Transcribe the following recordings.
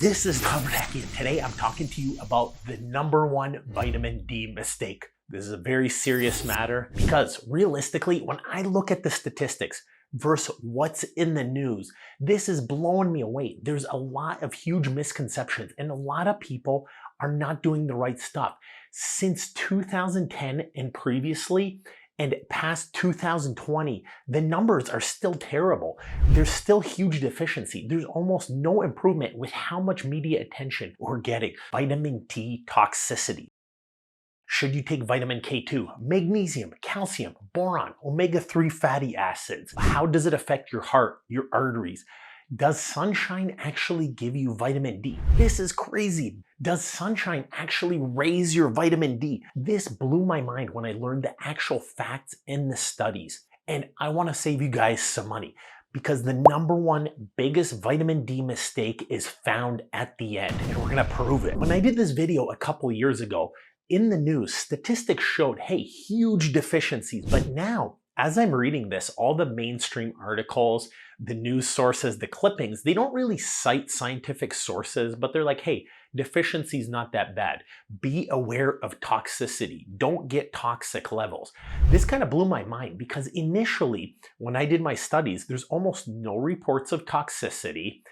This is Biernacki, and today I'm talking to you about the #1 vitamin D mistake. This is a very serious matter because realistically, when I look at the statistics versus what's in the news, this is blowing me away. There's a lot of huge misconceptions and a lot of people are not doing the right stuff. Since 2010 and previously, and past 2020, the numbers are still terrible. There's still huge deficiency. There's almost no improvement with how much media attention we're getting. Vitamin D toxicity. Should you take vitamin K2, magnesium, calcium, boron, omega-3 fatty acids? How does it affect your heart, your arteries? Does sunshine actually give you vitamin D? This is crazy. Does sunshine actually raise your vitamin D? This blew my mind when I learned the actual facts in the studies. And I want to save you guys some money because the #1 biggest vitamin D mistake is found at the end, and we're going to prove it. When I did this video a couple years ago, in the news, statistics showed, hey, huge deficiencies. But now, as I'm reading this, all the mainstream articles, the news sources, the clippings, they don't really cite scientific sources, but they're like, hey, deficiency is not that bad. Be aware of toxicity. Don't get toxic levels. This kind of blew my mind because initially, when I did my studies, there's almost no reports of toxicity,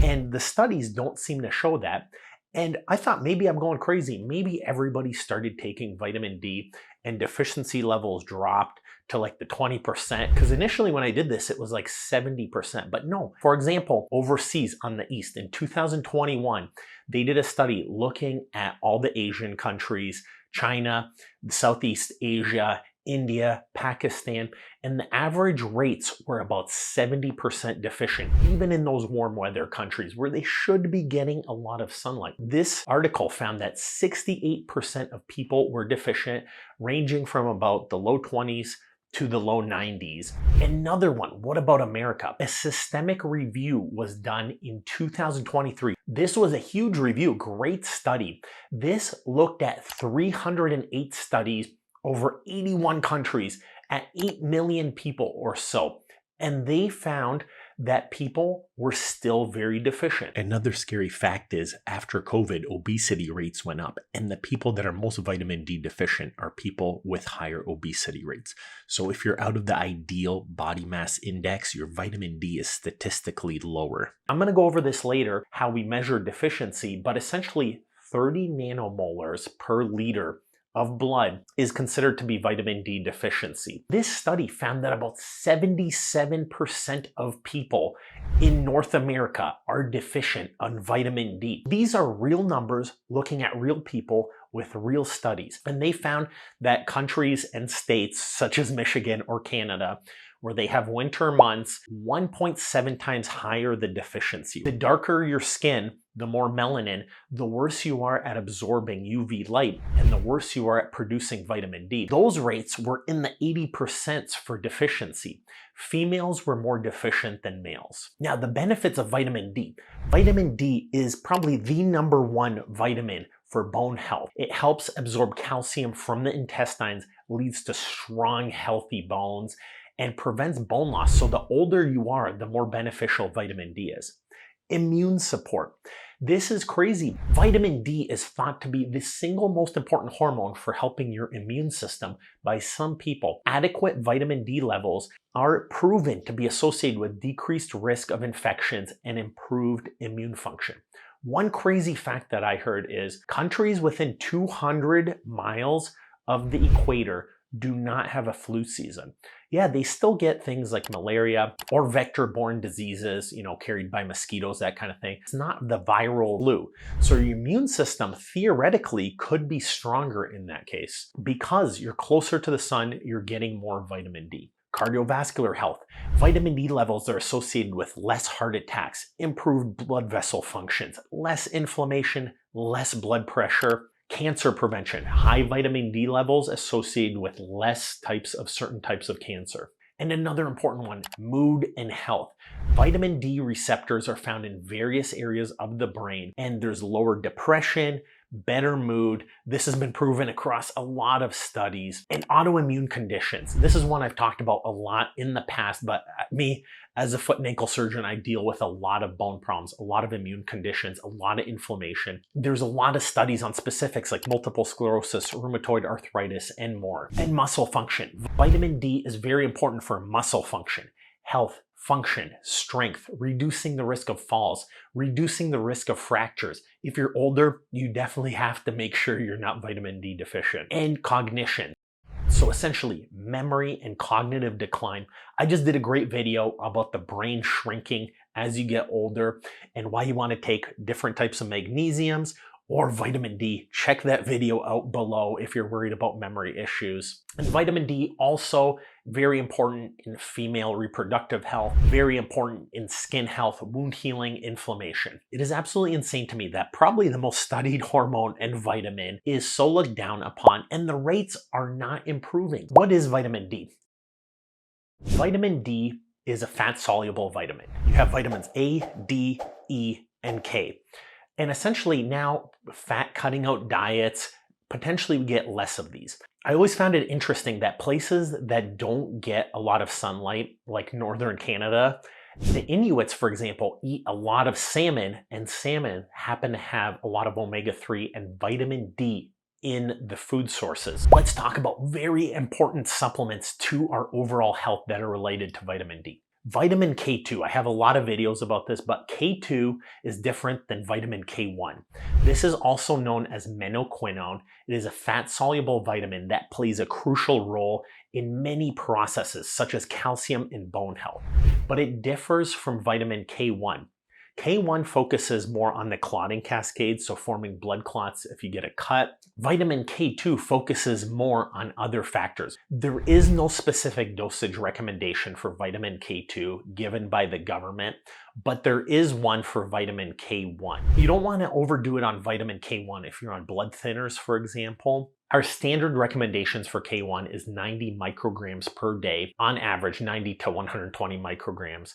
and the studies don't seem to show that. And I thought maybe I'm going crazy. Maybe everybody started taking vitamin D and deficiency levels dropped to like the 20%. Because initially when I did this, it was like 70%. But no, for example, overseas on the East in 2021, they did a study looking at all the Asian countries, China, Southeast Asia, India, Pakistan, and the average rates were about 70% deficient, even in those warm weather countries where they should be getting a lot of sunlight. This article found that 68% of people were deficient, ranging from about the low 20s to the low 90s. Another one, what about America? A systemic review was done in 2023. This was a huge review, great study. This looked at 308 studies over 81 countries at 8 million people or so. And they found that people were still very deficient. Another scary fact is after COVID, obesity rates went up, and the people that are most vitamin D deficient are people with higher obesity rates. So if you're out of the ideal body mass index, your vitamin D is statistically lower. I'm going to go over this later, how we measure deficiency, but essentially 30 nanomolars per liter of blood is considered to be vitamin D deficiency. This study found that about 77% of people in North America are deficient on vitamin D. These are real numbers looking at real people with real studies. And they found that countries and states such as Michigan or Canada, where they have winter months, 1.7 times higher the deficiency. The darker your skin, the more melanin, the worse you are at absorbing UV light, and the worse you are at producing vitamin D. Those rates were in the 80% for deficiency. Females were more deficient than males. Now, the benefits of vitamin D. Vitamin D is probably the #1 vitamin for bone health. It helps absorb calcium from the intestines, leads to strong, healthy bones, and prevents bone loss. So the older you are, the more beneficial vitamin D is. Immune support. This is crazy. Vitamin D is thought to be the single most important hormone for helping your immune system by some people. Adequate vitamin D levels are proven to be associated with decreased risk of infections and improved immune function. One crazy fact that I heard is countries within 200 miles of the equator do not have a flu season. Yeah, they still get things like malaria or vector-borne diseases, carried by mosquitoes, that kind of thing. It's not the viral flu. So your immune system theoretically could be stronger in that case. Because you're closer to the sun, you're getting more vitamin D. Cardiovascular health. Vitamin D levels are associated with less heart attacks, improved blood vessel functions, less inflammation, less blood pressure. Cancer prevention. High vitamin D levels associated with less certain types of cancer. And another important one, mood and health. Vitamin D receptors are found in various areas of the brain, and there's lower depression, better mood. This has been proven across a lot of studies. And autoimmune conditions. This is one I've talked about a lot in the past, but me as a foot and ankle surgeon, I deal with a lot of bone problems, a lot of immune conditions, a lot of inflammation. There's a lot of studies on specifics like multiple sclerosis, rheumatoid arthritis, and more. And muscle function. Vitamin D is very important for muscle function, health, function, strength, reducing the risk of falls, reducing the risk of fractures. If you're older, you definitely have to make sure you're not vitamin D deficient. And cognition. So essentially, memory and cognitive decline. I just did a great video about the brain shrinking as you get older and why you want to take different types of magnesiums or vitamin D. Check that video out below if you're worried about memory issues. And vitamin D also very important in female reproductive health, very important in skin health, wound healing, inflammation. It is absolutely insane to me that probably the most studied hormone and vitamin is so looked down upon, and the rates are not improving. What is vitamin D? Vitamin D is a fat-soluble vitamin. You have vitamins A, D, E, and K. And essentially now, fat cutting out diets, potentially we get less of these. I always found it interesting that places that don't get a lot of sunlight, like northern Canada, the Inuits, for example, eat a lot of salmon, and salmon happen to have a lot of omega-3 and vitamin D in the food sources. Let's talk about very important supplements to our overall health that are related to vitamin D. Vitamin K2, I have a lot of videos about this, but K2 is different than vitamin K1. This is also known as menaquinone. It is a fat-soluble vitamin that plays a crucial role in many processes, such as calcium and bone health. But it differs from vitamin K1. K1 focuses more on the clotting cascade, so forming blood clots if you get a cut. Vitamin K2 focuses more on other factors. There is no specific dosage recommendation for vitamin K2 given by the government, but there is one for vitamin K1. You don't want to overdo it on vitamin K1 if you're on blood thinners, for example. Our standard recommendations for K1 is 90 micrograms per day, on average 90 to 120 micrograms.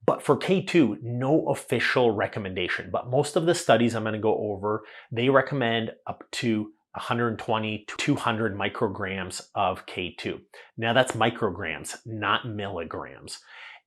But for K2, no official recommendation. But most of the studies I'm going to go over, they recommend up to 120 to 200 micrograms of K2. Now that's micrograms, not milligrams.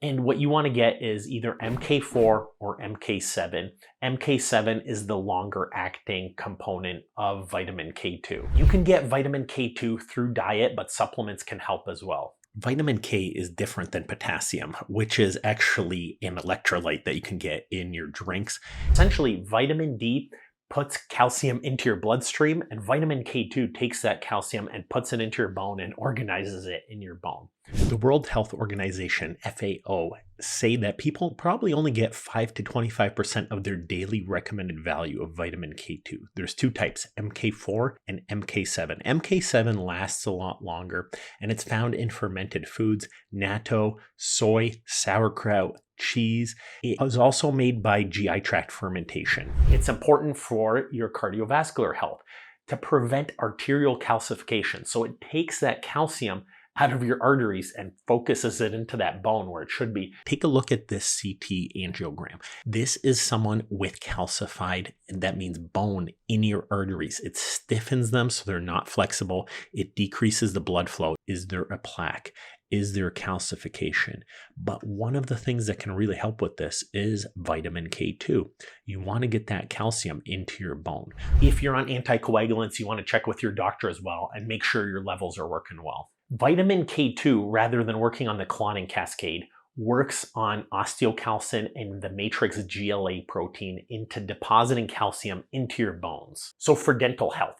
And what you want to get is either MK4 or MK7. MK7 is the longer acting component of vitamin K2. You can get vitamin K2 through diet, but supplements can help as well. Vitamin K is different than potassium, which is actually an electrolyte that you can get in your drinks. Essentially, vitamin D puts calcium into your bloodstream, and vitamin K2 takes that calcium and puts it into your bone and organizes it in your bone. The World Health Organization, FAO, say that people probably only get 5 to 25% of their daily recommended value of vitamin K2. There's two types, MK4 and MK7. MK7 lasts a lot longer, and it's found in fermented foods, natto, soy, sauerkraut, cheese. It is also made by GI tract fermentation. It's important for your cardiovascular health to prevent arterial calcification. So it takes that calcium out of your arteries and focuses it into that bone where it should be. Take a look at this CT angiogram. This is someone with calcified, and that means bone in your arteries. It stiffens them so they're not flexible. It decreases the blood flow. Is there a plaque? Is there calcification? But one of the things that can really help with this is vitamin K2. You want to get that calcium into your bone. If you're on anticoagulants, you want to check with your doctor as well and make sure your levels are working well. Vitamin K2, rather than working on the clotting cascade, works on osteocalcin and the matrix GLA protein into depositing calcium into your bones. So for dental health,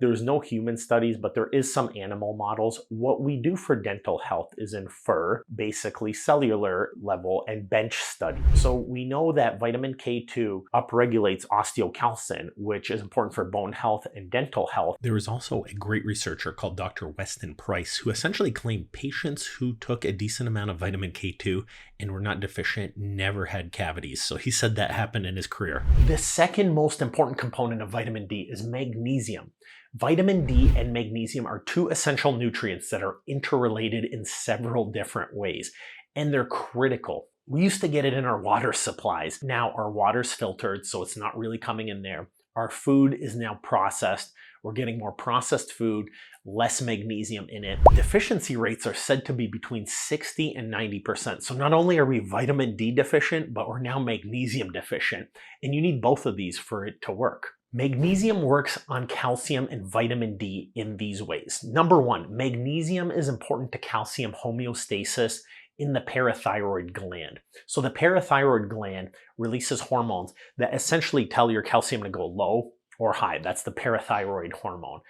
there's no human studies, but there is some animal models. What we do for dental health is infer basically cellular level and bench study. So we know that vitamin K2 upregulates osteocalcin, which is important for bone health and dental health. There is also a great researcher called Dr. Weston Price who essentially claimed patients who took a decent amount of vitamin K2 and were not deficient never had cavities. So he said that happened in his career. The second most important component of vitamin D is magnesium. Vitamin D and magnesium are two essential nutrients that are interrelated in several different ways, and they're critical. We used to get it in our water supplies. Now our water's filtered, so it's not really coming in there. Our food is now processed. We're getting more processed food, less magnesium in it. Deficiency rates are said to be between 60 and 90%. So not only are we vitamin D deficient, but we're now magnesium deficient. And you need both of these for it to work. Magnesium works on calcium and vitamin D in these ways. Number one, magnesium is important to calcium homeostasis in the parathyroid gland. So the parathyroid gland releases hormones that essentially tell your calcium to go low or high. That's the parathyroid hormone.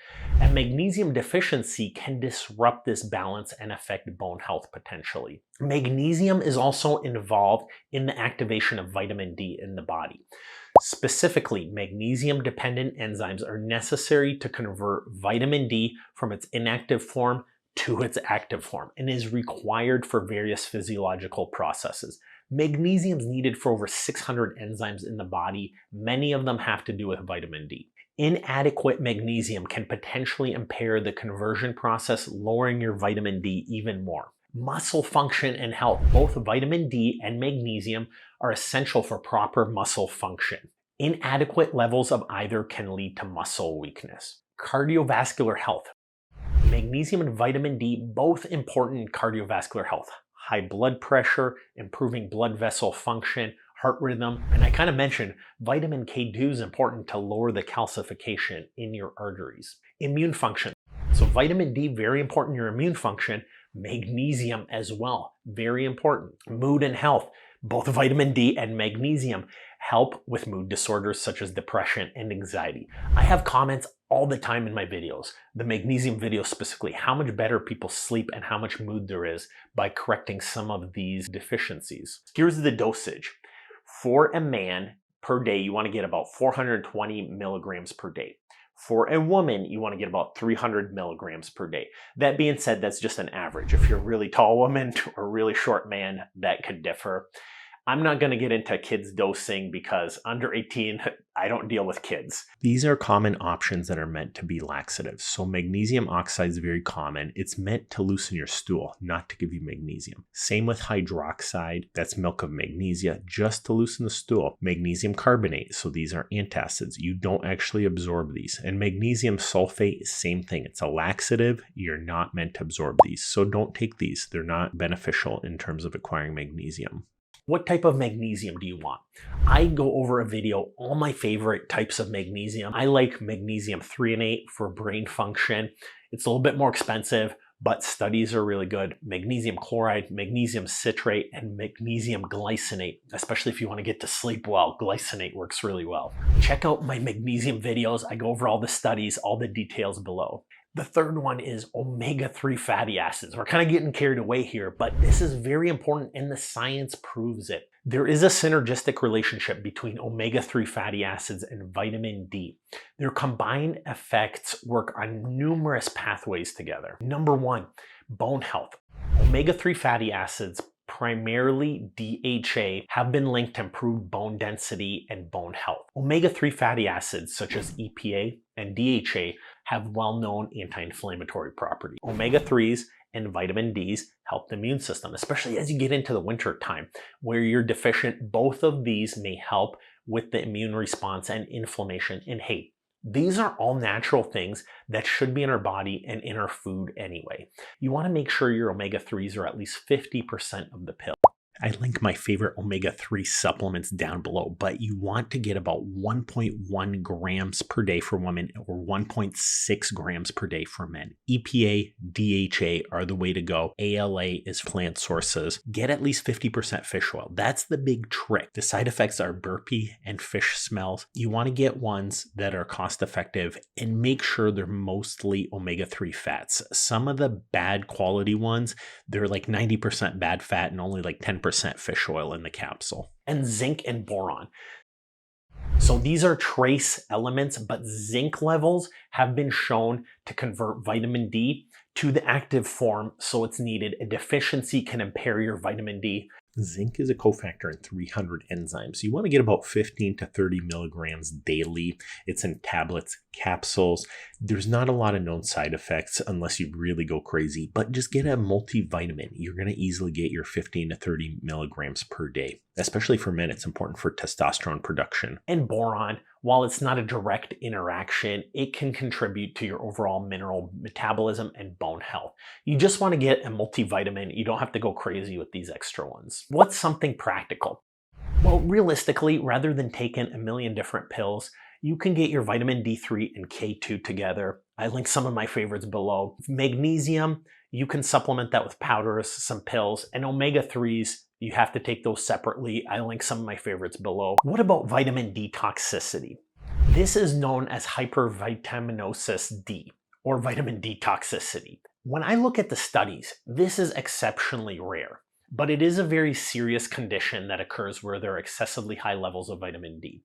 And magnesium deficiency can disrupt this balance and affect bone health potentially. Magnesium is also involved in the activation of vitamin D in the body. Specifically, magnesium-dependent enzymes are necessary to convert vitamin D from its inactive form to its active form and is required for various physiological processes. Magnesium is needed for over 600 enzymes in the body. Many of them have to do with vitamin D. Inadequate magnesium can potentially impair the conversion process, lowering your vitamin D even more. Muscle function and health. Both vitamin D and magnesium are essential for proper muscle function. Inadequate levels of either can lead to muscle weakness. Cardiovascular health. Magnesium and vitamin D, both important in cardiovascular health. High blood pressure, improving blood vessel function, heart rhythm. And I kind of mentioned vitamin K2 is important to lower the calcification in your arteries. Immune function. So vitamin D, very important in your immune function. Magnesium as well, very important. Mood and health. Both vitamin D and magnesium help with mood disorders such as depression and anxiety. I have comments all the time in my videos, the magnesium videos specifically, how much better people sleep and how much mood there is by correcting some of these deficiencies. Here's the dosage. For a man per day, you want to get about 420 milligrams per day. For a woman, you want to get about 300 milligrams per day. That being said, that's just an average. If you're a really tall woman or a really short man, that could differ. I'm not going to get into kids dosing because under 18, I don't deal with kids. These are common options that are meant to be laxatives. So magnesium oxide is very common. It's meant to loosen your stool, not to give you magnesium. Same with hydroxide, that's milk of magnesia, just to loosen the stool. Magnesium carbonate, so these are antacids. You don't actually absorb these. And magnesium sulfate, same thing. It's a laxative. You're not meant to absorb these. So don't take these. They're not beneficial in terms of acquiring magnesium. What type of magnesium do you want? I go over a video, all my favorite types of magnesium. I like magnesium threonate for brain function. It's a little bit more expensive, but studies are really good. Magnesium chloride, magnesium citrate, and magnesium glycinate, especially if you want to get to sleep well. Glycinate works really well. Check out my magnesium videos. I go over all the studies, all the details below. The third one is omega-3 fatty acids. We're kind of getting carried away here, but this is very important and the science proves it. There is a synergistic relationship between omega-3 fatty acids and vitamin D. Their combined effects work on numerous pathways together. Number one, bone health. Omega-3 fatty acids, primarily DHA, have been linked to improved bone density and bone health. Omega-3 fatty acids such as EPA and DHA have well-known anti-inflammatory properties. Omega-3s and vitamin Ds help the immune system, especially as you get into the winter time where you're deficient. Both of these may help with the immune response and inflammation. And hey, these are all natural things that should be in our body and in our food anyway. You want to make sure your omega-3s are at least 50% of the pill. I link my favorite omega-3 supplements down below, but you want to get about 1.1 grams per day for women or 1.6 grams per day for men. EPA, DHA are the way to go. ALA is plant sources. Get at least 50% fish oil. That's the big trick. The side effects are burpee and fish smells. You want to get ones that are cost effective and make sure they're mostly omega-3 fats. Some of the bad quality ones, they're like 90% bad fat and only like 10% fish oil in the capsule. And zinc and boron. So these are trace elements, but zinc levels have been shown to convert vitamin D to the active form, so it's needed. A deficiency can impair your vitamin D. Zinc is a cofactor in 300 enzymes. You want to get about 15 to 30 milligrams daily. It's in tablets, capsules. There's not a lot of known side effects unless you really go crazy, but just get a multivitamin. You're going to easily get your 15 to 30 milligrams per day. Especially for men, it's important for testosterone production. And boron, while it's not a direct interaction, it can contribute to your overall mineral metabolism and bone health. You just want to get a multivitamin. You don't have to go crazy with these extra ones. What's something practical? Well, realistically, rather than taking a million different pills, you can get your vitamin D3 and K2 together. I link some of my favorites below. Magnesium, you can supplement that with powders, some pills, and omega-3s, you have to take those separately. I link some of my favorites below. What about vitamin D toxicity? This is known as hypervitaminosis D, or vitamin D toxicity. When I look at the studies, this is exceptionally rare, but it is a very serious condition that occurs where there are excessively high levels of vitamin D.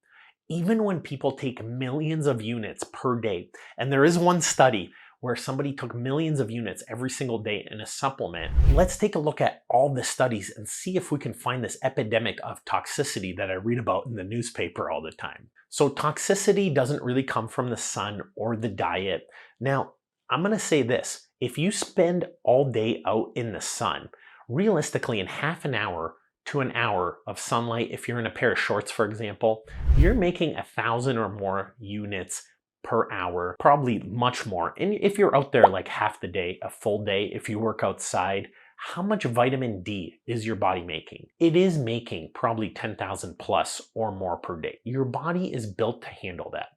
Even when people take millions of units per day, and there is one study where somebody took millions of units every single day in a supplement, let's take a look at all the studies and see if we can find this epidemic of toxicity that I read about in the newspaper all the time. So toxicity doesn't really come from the sun or the diet. Now, I'm gonna say this, if you spend all day out in the sun, realistically in half an hour to an hour of sunlight, if you're in a pair of shorts, for example, you're making 1,000 or more units per hour, probably much more. And if you're out there like half the day, a full day, if you work outside, how much vitamin D is your body making? It is making probably 10,000 plus or more per day. Your body is built to handle that.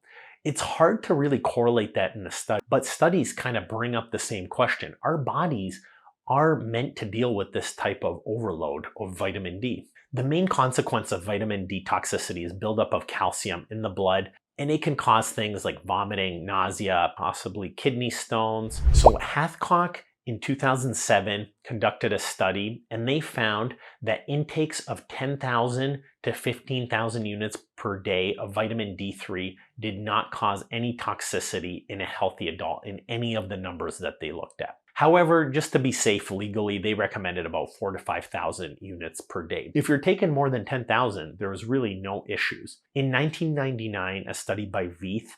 It's hard to really correlate that in the study, but studies kind of bring up the same question. Our bodies are meant to deal with this type of overload of vitamin D. The main consequence of vitamin D toxicity is buildup of calcium in the blood, and it can cause things like vomiting, nausea, possibly kidney stones. So Hathcock in 2007 conducted a study, and they found that intakes of 10,000 to 15,000 units per day of vitamin D3 did not cause any toxicity in a healthy adult in any of the numbers that they looked at. However, just to be safe legally, they recommended about 4,000 to 5,000 units per day. If you're taking more than 10,000, there was really no issues. In 1999, a study by Veith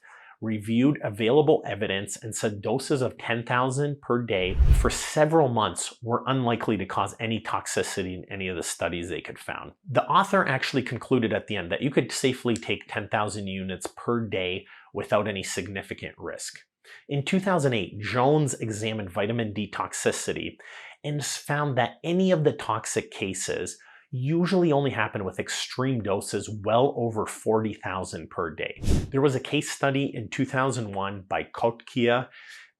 reviewed available evidence and said doses of 10,000 per day for several months were unlikely to cause any toxicity in any of the studies they could found. The author actually concluded at the end that you could safely take 10,000 units per day without any significant risk. In 2008, Jones examined vitamin D toxicity and found that any of the toxic cases usually only happen with extreme doses well over 40,000 per day. There was a case study in 2001 by Kotkia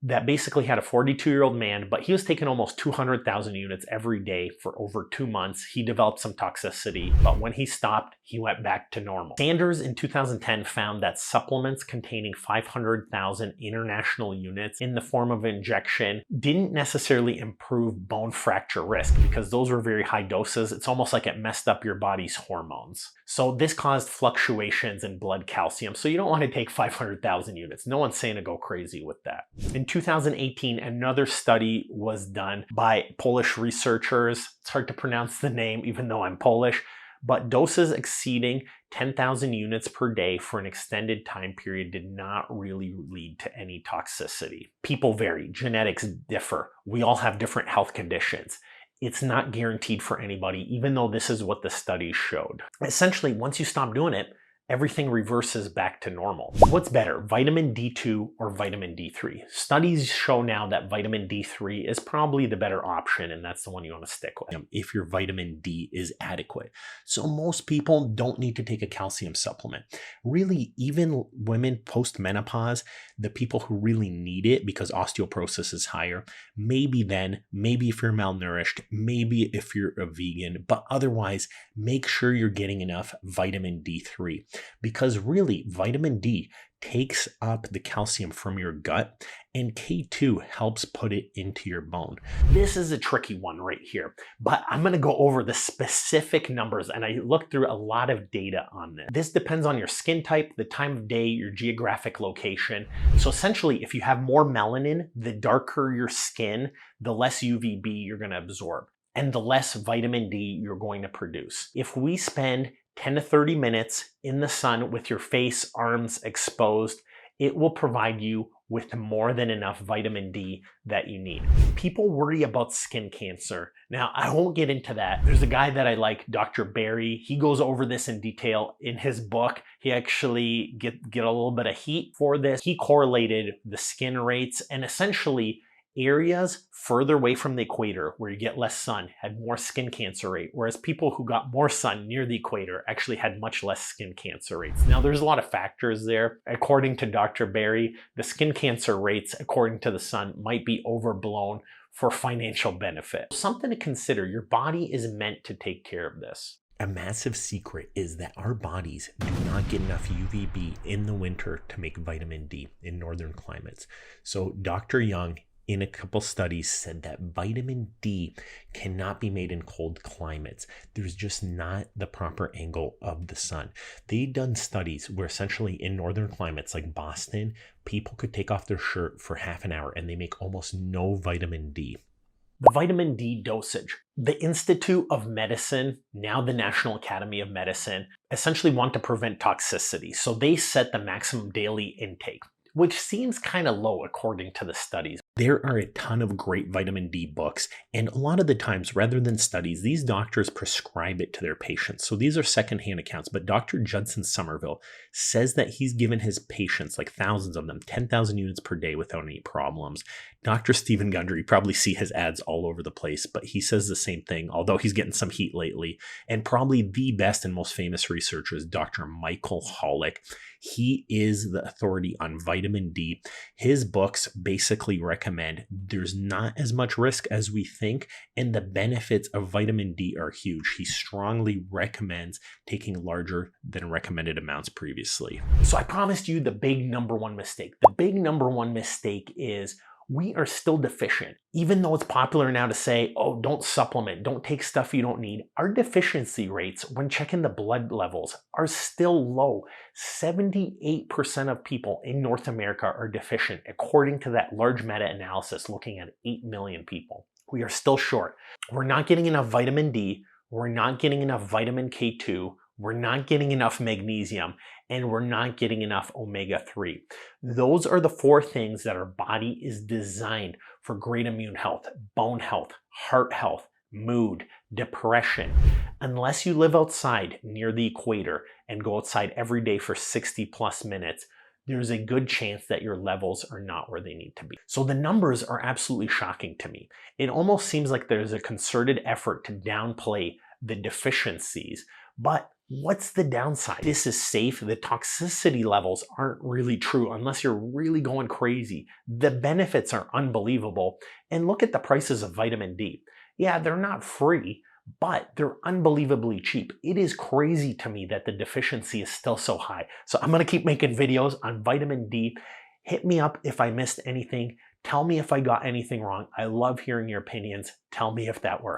that basically had a 42-year-old man, but he was taking almost 200,000 units every day for over 2 months. He developed some toxicity, but when he stopped, he went back to normal. Sanders in 2010 found that supplements containing 500,000 international units in the form of injection didn't necessarily improve bone fracture risk because those were very high doses. It's almost like it messed up your body's hormones. So this caused fluctuations in blood calcium. So you don't want to take 500,000 units. No one's saying to go crazy with that. In 2018, another study was done by Polish researchers. It's hard to pronounce the name even though I'm Polish, but doses exceeding 10,000 units per day for an extended time period did not really lead to any toxicity. People vary, genetics differ. We all have different health conditions. It's not guaranteed for anybody, even though this is what the study showed. Essentially, once you stop doing it, everything reverses back to normal. What's better, vitamin D2 or vitamin D3? Studies show now that vitamin D3 is probably the better option, and that's the one you want to stick with if your vitamin D is adequate. So most people don't need to take a calcium supplement. Really, even women post-menopause, the people who really need it because osteoporosis is higher, maybe if you're malnourished, maybe if you're a vegan, but otherwise, make sure you're getting enough vitamin D3. Because really, vitamin D takes up the calcium from your gut, and K2 helps put it into your bone. This is a tricky one right here, but I'm going to go over the specific numbers, and I looked through a lot of data on this. This depends on your skin type, the time of day, your geographic location. So essentially, if you have more melanin, the darker your skin, the less UVB you're going to absorb, and the less vitamin D you're going to produce. If we spend 10 to 30 minutes in the sun with your face, arms exposed, it will provide you with more than enough vitamin D that you need. People worry about skin cancer. Now, I won't get into that. There's a guy that I like, Dr. Barry. He goes over this in detail in his book. He actually get a little bit of heat for this. He correlated the skin rates, and essentially areas further away from the equator where you get less sun had more skin cancer rate, whereas people who got more sun near the equator actually had much less skin cancer rates. Now, there's a lot of factors there. According to Dr. Barry, the skin cancer rates, according to the sun, might be overblown for financial benefit. Something to consider. Your body is meant to take care of this. A massive secret is that our bodies do not get enough UVB in the winter to make vitamin D in northern climates. So Dr. Young, in a couple studies, said that vitamin D cannot be made in cold climates. There's just not the proper angle of the sun. They've done studies where essentially in northern climates like Boston, people could take off their shirt for half an hour and they make almost no vitamin D. The vitamin D dosage. The Institute of Medicine, now the National Academy of Medicine, essentially want to prevent toxicity. So they set the maximum daily intake, which seems kind of low according to the studies. There are a ton of great vitamin D books, and a lot of the times, rather than studies, these doctors prescribe it to their patients. So these are secondhand accounts, but Dr. Judson Somerville says that he's given his patients, like thousands of them, 10,000 units per day without any problems. Dr. Stephen Gundry, you probably see his ads all over the place, but he says the same thing, although he's getting some heat lately. And probably the best and most famous researcher is Dr. Michael Holick. He is the authority on vitamin D. His books basically recommend there's not as much risk as we think, and the benefits of vitamin D are huge. He strongly recommends taking larger than recommended amounts previously. So I promised you the big number one mistake. The big number one mistake is we are still deficient. Even though it's popular now to say, oh, don't supplement, don't take stuff you don't need, our deficiency rates when checking the blood levels are still low. 78% of people in North America are deficient, according to that large meta-analysis looking at 8 million people. We are still short. We're not getting enough vitamin D, we're not getting enough vitamin K2, we're not getting enough magnesium, and we're not getting enough omega-3. Those are the 4 things that our body is designed for great immune health, bone health, heart health, mood, depression. Unless you live outside near the equator and go outside every day for 60 plus minutes, there's a good chance that your levels are not where they need to be. So the numbers are absolutely shocking to me. It almost seems like there's a concerted effort to downplay the deficiencies, but what's the downside? This is safe. The toxicity levels aren't really true unless you're really going crazy. The benefits are unbelievable. And look at the prices of vitamin D. Yeah, they're not free, but they're unbelievably cheap. It is crazy to me that the deficiency is still so high. So I'm going to keep making videos on vitamin D. Hit me up if I missed anything. Tell me if I got anything wrong. I love hearing your opinions. Tell me if that worked.